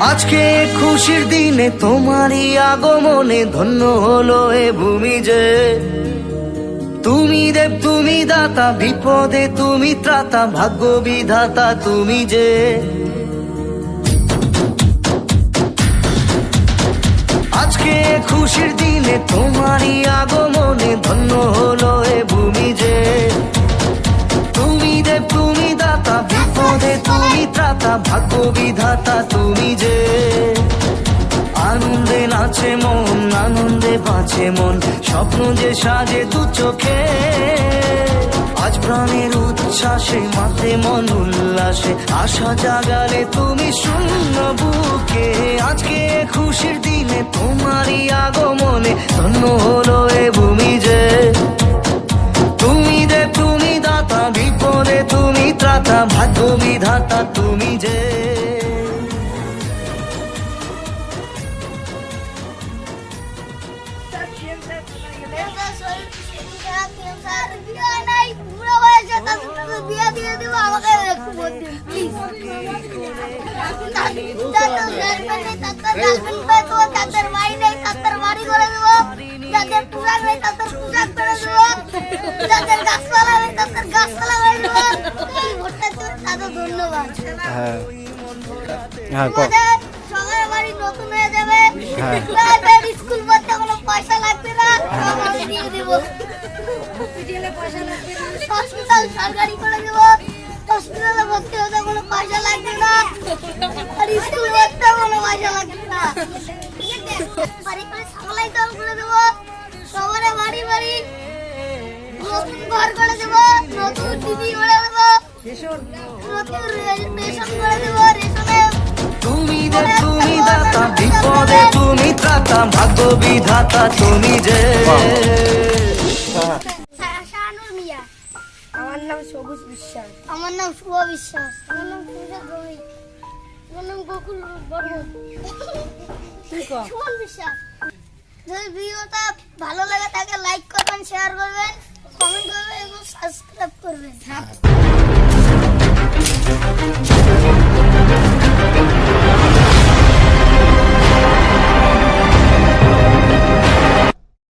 আজকে খুশির দিনে তোমারই আগমনে ধন্য হলো এ ভূমি যে। তুমি দেব তুমি দাতা, বিপদে তুমি ত্রাতা, ভাগ্য বিধাতা তুমি যে। আজকে খুশির দিনে তোমারই আগমনে ধন্য হলো এ ভূমি যে। তুমি দেব তুমি দাতা, বিপদে তুমি ত্রাতা, ভাগ্য বিধাতা তুমি যে। আনন্দে নাচে মন, আনন্দে বাঁচে মন, স্বপ্ন যে সাজে দু চোখে। আজ প্রাণের উচ্ছ্বাসে মাতে মন উল্লাসে, আশা জাগালে তুমি শূন্য বুকে। আজকে খুশির দিনে তোমারই আগমনে ধন্য হলো এ ভূমি যে। তুমি দেব তুমি দাতা, বিপদে তুমি ত্রাতা, ভাগ্য বিধাতা তুমি যে। সবাই বাড়ি নতুন হয়ে যাবে, স্কুল পড়তে কোনো পয়সা লাগবে না, দিয়ে দেবো। হসপিটাল সরকারি করে দেবো, হসপিটালে ভর্তি হতে কোনো পয়সা লাগবে না, আর স্কুল পড়তে কোনো পয়সা লাগবে না। বাড়ি করে সাপ্লাই দল করে দেবো, সবার বাড়ি বাড়ি নতুন ঘর করে দেবো, নতুন টিভি করে দেবো, নতুন রেশন করে দেবো। রেশনে তুমি দেব তুমি দাতা, বিপদে তুমি ত্রাতা, ভাগ্য বিধাতা তুমি যে। আমার নাম সবুজ বিশ্বাস। আমার নাম শুভ বিশ্বাস। আমার নাম পূজা ভৌমিক। আমার নাম গোকুল বর্মন। সুমন বিশ্বাস। যদি ভিডিওটা ভালো লাগে তাকে লাইক করবেন, শেয়ার করবেন, কমেন্ট করবেন এবং সাবস্ক্রাইব করবেন।